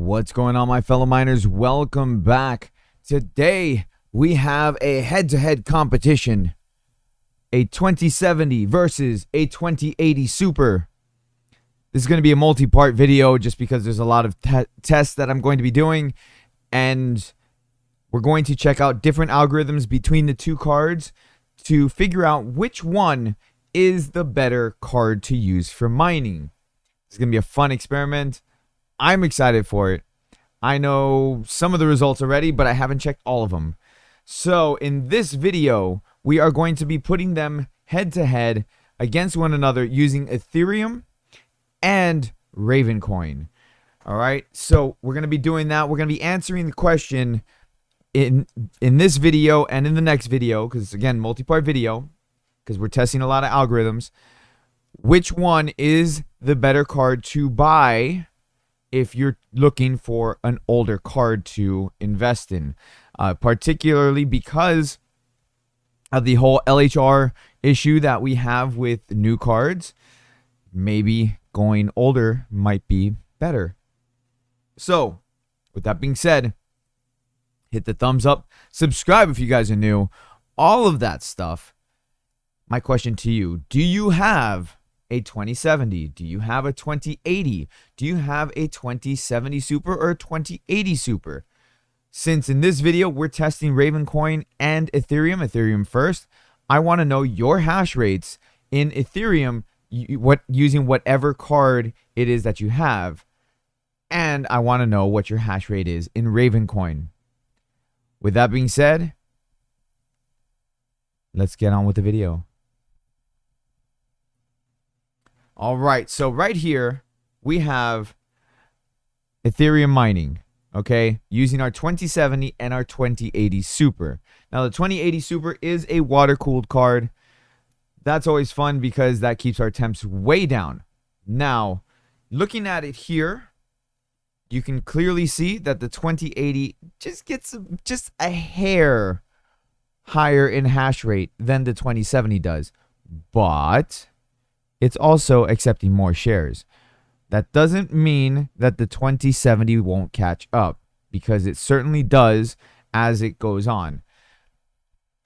What's going on, my fellow miners? Welcome back. Today we have a head-to-head competition, a 2070 versus a 2080 Super. This is going to be a multi-part video just because there's a lot of tests that I'm going to be doing, and we're going to check out different algorithms between the two cards to figure out which one is the better card to use for mining. It's going to be a fun experiment. I'm excited for it. I know some of the results already, but I haven't checked all of them. So in this video, we are going to be putting them head to head against one another using Ethereum and Ravencoin. All right, so we're going to be doing that. We're going to be answering the question in this video and in the next video, because again, multi-part video, because we're testing a lot of algorithms. Which one is the better card to buy if you're looking for an older card to invest in, particularly because of the whole LHR issue that we have with new cards. Maybe going older might be better. So with that being said, hit the thumbs up, subscribe if you guys are new, all of that stuff. My question to you, do you have a 2070? Do you have a 2080? Do you have a 2070 Super or a 2080 Super? Since in this video we're testing Ravencoin and Ethereum first, I want to know your hash rates in Ethereum using whatever card it is that you have, and I want to know what your hash rate is in Ravencoin. With that being said, let's get on with the video. All right, so right here we have Ethereum Mining, okay, using our 2070 and our 2080 Super. Now, the 2080 Super is a water-cooled card. That's always fun because that keeps our temps way down. Now, looking at it here, you can clearly see that the 2080 just gets just a hair higher in hash rate than the 2070 does, but it's also accepting more shares. That doesn't mean that the 2070 won't catch up, because it certainly does as it goes on.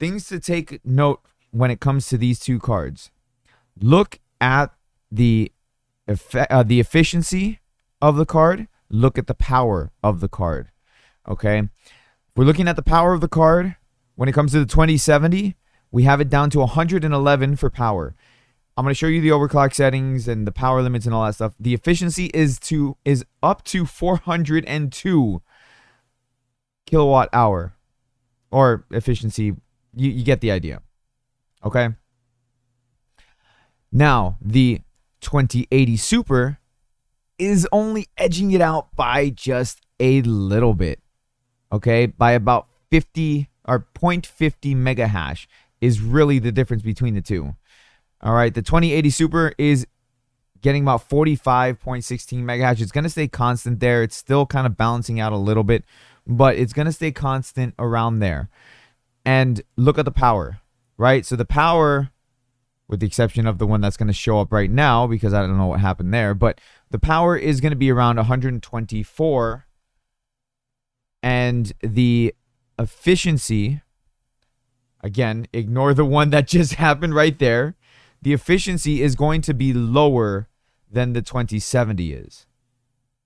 Things to take note when it comes to these two cards. Look at the efficiency of the card. Look at the power of the card. Okay? If we're looking at the power of the card, when it comes to the 2070, we have it down to 111 for power. I'm going to show you the overclock settings and the power limits and all that stuff. The efficiency is up to 402 kilowatt hour, or efficiency. You get the idea. Okay. Now, the 2080 Super is only edging it out by just a little bit. Okay, by about 50 or 0.50 mega hash is really the difference between the two. All right, the 2080 Super is getting about 45.16 megahash. It's going to stay constant there. It's still kind of balancing out a little bit, but it's going to stay constant around there. And look at the power, right? So the power, with the exception of the one that's going to show up right now, because I don't know what happened there, but the power is going to be around 124. And the efficiency, again, ignore the one that just happened right there. The efficiency is going to be lower than the 2070 is.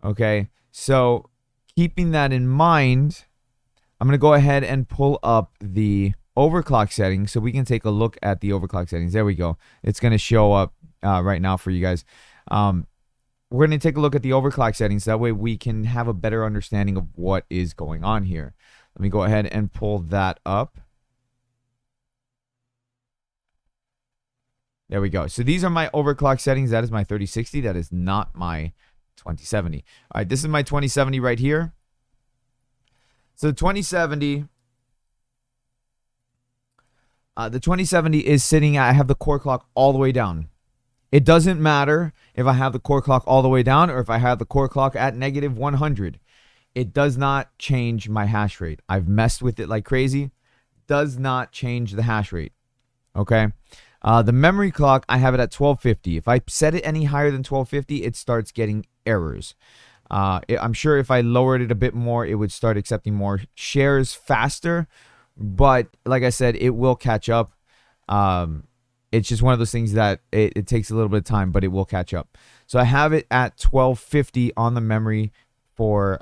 Okay, so keeping that in mind, I'm going to go ahead and pull up the overclock settings so we can take a look at the overclock settings. There we go. It's going to show up right now for you guys. We're going to take a look at the overclock settings. That way we can have a better understanding of what is going on here. Let me go ahead and pull that up. There we go. So these are my overclock settings. That is my 3060. That is not my 2070. All right, this is my 2070 right here. So the 2070 is sitting at, I have the core clock all the way down. It doesn't matter if I have the core clock all the way down or if I have the core clock at negative 100. It does not change my hash rate. I've messed with it like crazy. Does not change the hash rate. Okay. The memory clock, I have it at 1250. If I set it any higher than 1250, it starts getting errors. I'm sure if I lowered it a bit more, it would start accepting more shares faster. But like I said, it will catch up. It's just one of those things that it takes a little bit of time, but it will catch up. So I have it at 1250 on the memory for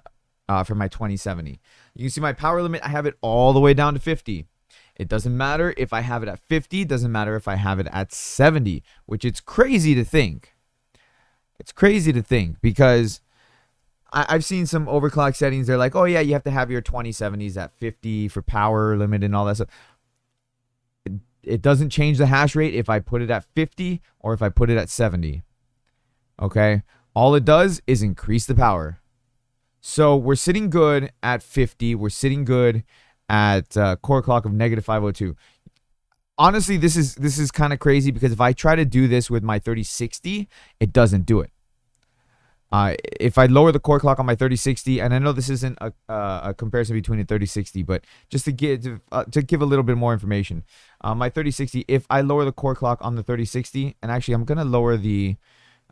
my 2070. You can see my power limit. I have it all the way down to 50. It doesn't matter if I have it at 50. It doesn't matter if I have it at 70, which it's crazy to think. It's crazy to think because I've seen some overclock settings. They're like, oh yeah, you have to have your 2070s at 50 for power limit and all that stuff. It doesn't change the hash rate if I put it at 50 or if I put it at 70. Okay? All it does is increase the power. So we're sitting good at 50. We're sitting good at core clock of -502. Honestly, this is kind of crazy because if I try to do this with my 3060, it doesn't do it. If I lower the core clock on my 3060, and I know this isn't a comparison between a 3060, but just to give a little bit more information, my 3060, if I lower the core clock on the 3060, and actually I'm gonna lower the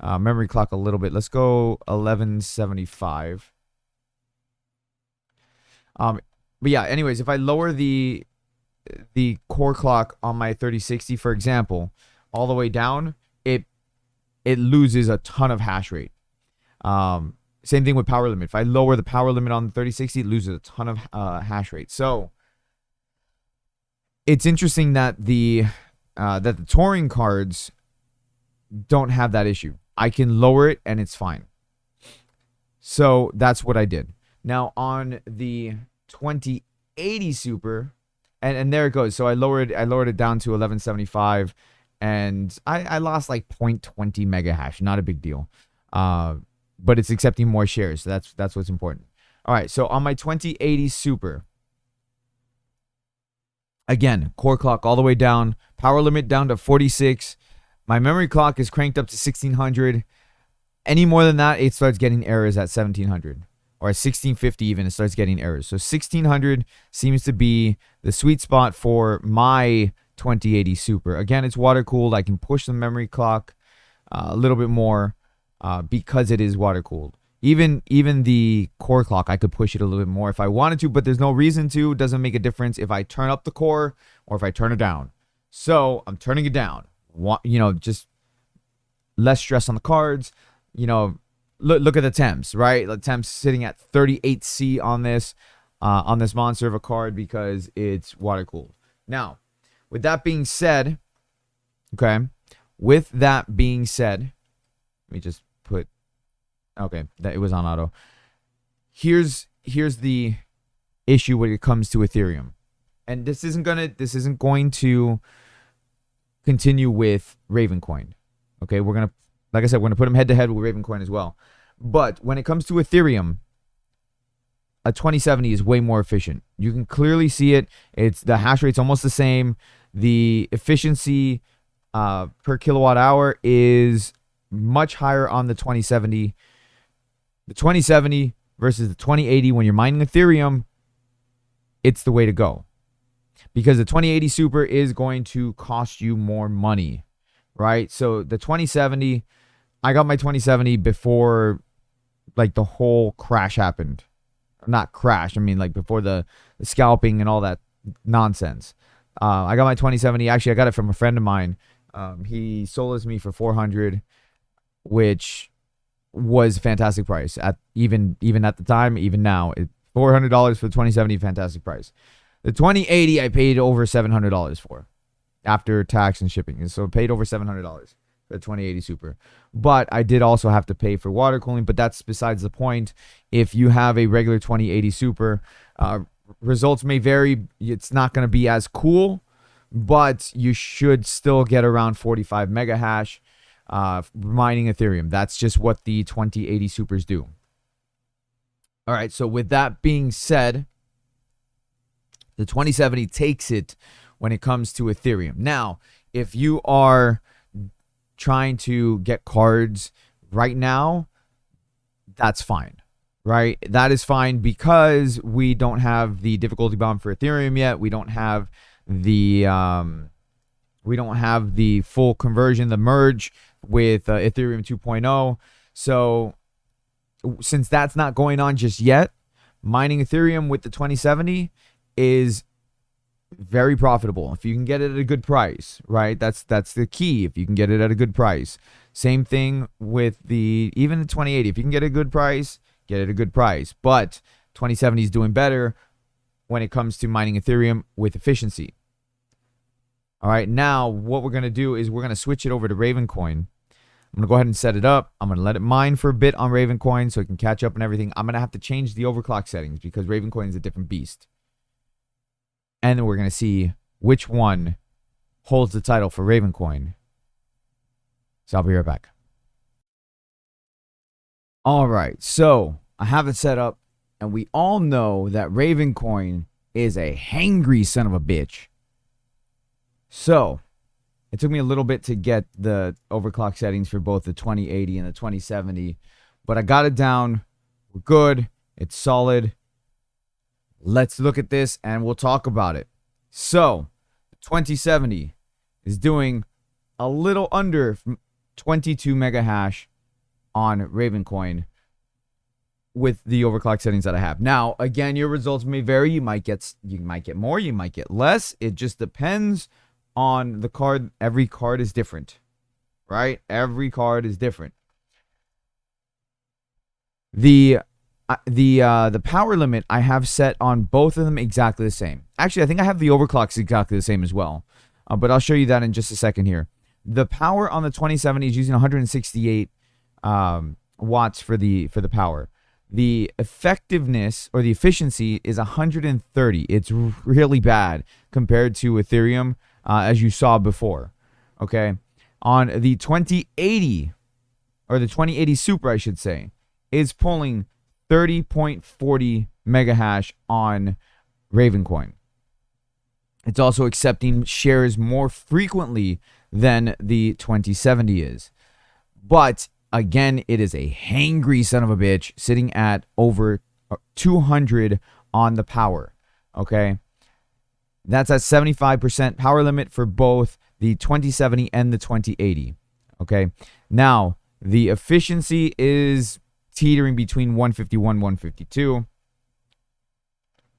memory clock a little bit. Let's go 1175. But yeah, anyways, if I lower the core clock on my 3060, for example, all the way down, it loses a ton of hash rate. Same thing with power limit. If I lower the power limit on the 3060, it loses a ton of hash rate. So it's interesting that the touring cards don't have that issue. I can lower it and it's fine. So that's what I did. Now on the 2080 Super, and there it goes. So I lowered it down to 1175, and I lost like 0.20 mega hash. Not a big deal. But it's accepting more shares. So that's what's important. All right. So on my 2080 Super, again, core clock all the way down, power limit down to 46. My memory clock is cranked up to 1600. Any more than that, it starts getting errors at 1700. Or at 1650 even, it starts getting errors. So 1600 seems to be the sweet spot for my 2080 Super. Again, it's water cooled. I can push the memory clock a little bit more because it is water cooled. Even the core clock, I could push it a little bit more if I wanted to, but there's no reason to. It doesn't make a difference if I turn up the core or if I turn it down. So I'm turning it down. Just less stress on the cards. Look at the temps, right? The temps sitting at 38C on this monster of a card because it's water cooled. Now, with that being said, let me just put, okay, that it was on auto. Here's the issue when it comes to Ethereum, and this isn't going to continue with Ravencoin. Okay, like I said, we're gonna put them head to head with Ravencoin as well. But when it comes to Ethereum, a 2070 is way more efficient. You can clearly see it. The hash rate's almost the same. The efficiency per kilowatt hour is much higher on the 2070. The 2070 versus the 2080, when you're mining Ethereum, it's the way to go. Because the 2080 Super is going to cost you more money, right? So the 2070, I got my 2070 before like the whole crash happened. Not crash, I mean like before the scalping and all that nonsense. I got my 2070. Actually, I got it from a friend of mine. He sold it to me for 400, which was a fantastic price at even at the time, even now. $400 for the 2070, fantastic price. The 2080 I paid over $700 for after tax and shipping. And so I paid over $700 for the 2080 Super. But I did also have to pay for water cooling, but that's besides the point. If you have a regular 2080 Super, results may vary. It's not going to be as cool, but you should still get around 45 mega hash mining Ethereum. That's just what the 2080 Supers do. All right, so with that being said, the 2070 takes it when it comes to Ethereum. Now, if you are trying to get cards right now, that's fine, right? That is fine because we don't have the difficulty bomb for Ethereum yet. We don't have the full conversion, the merge with Ethereum 2.0. So since that's not going on just yet, mining Ethereum with the 2070 is very profitable if you can get it at a good price, right? That's the key. If you can get it at a good price. Same thing with even the 2080. If you can get a good price, get it at a good price. But 2070 is doing better when it comes to mining Ethereum with efficiency. All right, now what we're going to do is we're going to switch it over to Ravencoin. I'm going to go ahead and set it up. I'm going to let it mine for a bit on Ravencoin so it can catch up and everything. I'm going to have to change the overclock settings because Ravencoin is a different beast. And then we're going to see which one holds the title for Ravencoin. So I'll be right back. All right, so I have it set up, and we all know that Ravencoin is a hangry son of a bitch. So it took me a little bit to get the overclock settings for both the 2080 and the 2070, but I got it down. We're good. It's solid. Let's look at this and we'll talk about it. So, the 2070 is doing a little under 22 mega hash on Ravencoin with the overclock settings that I have. Now, again, your results may vary. You might get more, you might get less. It just depends on the card. Every card is different, right? Every card is different. The power limit I have set on both of them exactly the same. Actually, I think I have the overclocks exactly the same as well. But I'll show you that in just a second here. The power on the 2070 is using 168 watts for the power. The effectiveness or the efficiency is 130. It's really bad compared to Ethereum, as you saw before. Okay, on the 2080 or the 2080 Super, I should say, is pulling 30.40 mega hash on Ravencoin. It's also accepting shares more frequently than the 2070 is. But again, it is a hangry son of a bitch, sitting at over 200 on the power. Okay, that's at 75% power limit for both the 2070 and the 2080. Okay, now the efficiency is teetering between 151 152.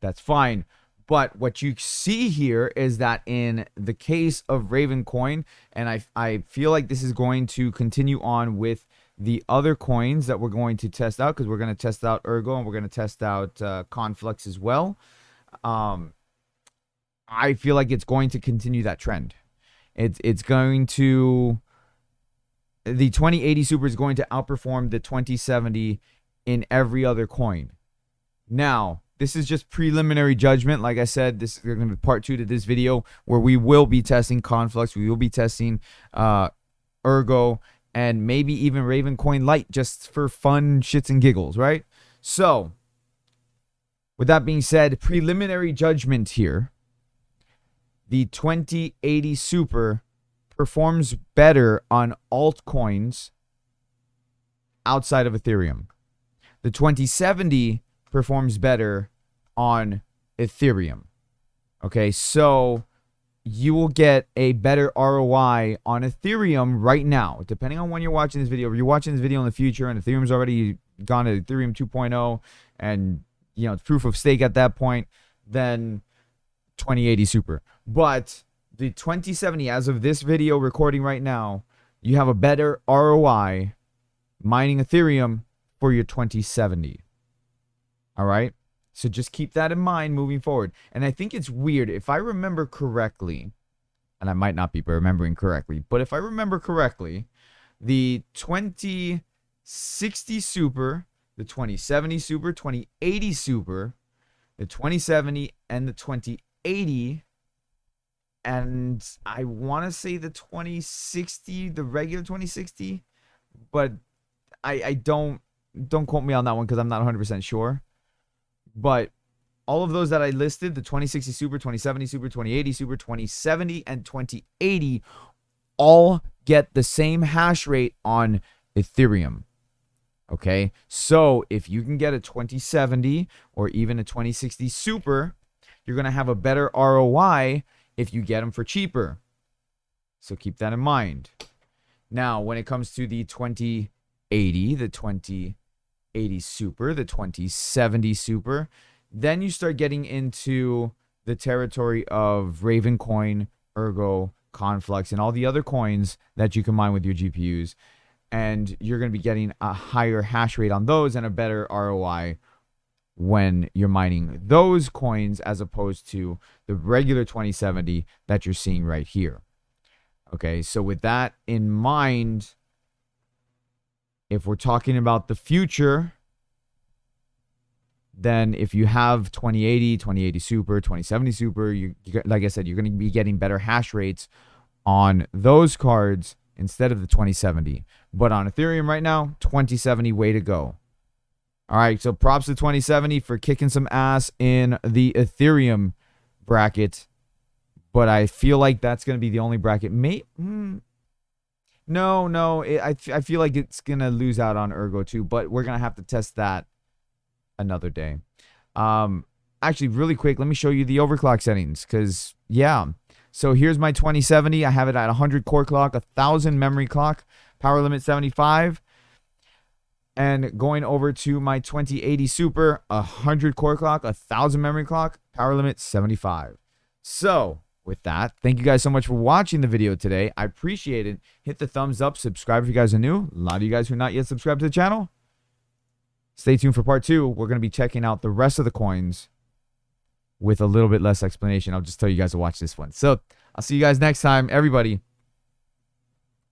That's fine. But what you see here is that in the case of Ravencoin, and I feel like this is going to continue on with the other coins that we're going to test out, because we're going to test out Ergo and we're going to test out Conflux as well. I feel like it's going to continue that trend. It's going to... The 2080 Super is going to outperform the 2070 in every other coin. Now, this is just preliminary judgment. Like I said, this is going to be part 2 to this video, where we will be testing Conflux, we will be testing Ergo, and maybe even Ravencoin Lite, just for fun, shits and giggles, right? So, with that being said, preliminary judgment here. The 2080 Super performs better on altcoins outside of Ethereum. The 2070 performs better on Ethereum. Okay, so you will get a better ROI on Ethereum right now, depending on when you're watching this video. If you're watching this video in the future and Ethereum's already gone to Ethereum 2.0 and it's proof of stake at that point, then 2080 Super. But the 2070, as of this video recording right now, you have a better ROI mining Ethereum for your 2070. All right? So just keep that in mind moving forward. And I think it's weird. If I remember correctly, and I might not be remembering correctly, but if I remember correctly, the 2060 Super, the 2070 Super, 2080 Super, the 2070, and the 2080... And I want to say the 2060, the regular 2060, but I don't quote me on that one because I'm not 100% sure. But all of those that I listed, the 2060 Super, 2070 Super, 2080 Super, 2070, and 2080, all get the same hash rate on Ethereum. Okay, so if you can get a 2070 or even a 2060 Super, you're going to have a better ROI if you get them for cheaper. So keep that in mind. Now, when it comes to the 2080, the 2080 2080 Super, the 2070 Super. Then you start getting into the territory of Ravencoin, Ergo, Conflux, and all the other coins that you can mine with your GPUs. And you're going to be getting a higher hash rate on those and a better ROI when you're mining those coins as opposed to the regular 2070 that you're seeing right here. Okay, so with that in mind, if we're talking about the future, then if you have 2080 Super, 2070 Super, like I said, you're going to be getting better hash rates on those cards instead of the 2070. But on Ethereum right now, 2070, way to go. All right, so props to 2070 for kicking some ass in the Ethereum bracket. But I feel like that's going to be the only bracket. I feel like it's going to lose out on Ergo too. But we're going to have to test that another day. Actually, really quick, let me show you the overclock settings. Because, yeah. So here's my 2070. I have it at 100 core clock, 1,000 memory clock, power limit 75. And going over to my 2080 Super, 100 core clock, 1,000 memory clock, power limit 75. So with that, thank you guys so much for watching the video today. I appreciate it. Hit the thumbs up, subscribe if you guys are new. A lot of you guys who are not yet subscribed to the channel, stay tuned for part 2. We're going to be checking out the rest of the coins with a little bit less explanation. I'll just tell you guys to watch this one. So I'll see you guys next time. Everybody,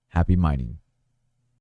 happy mining.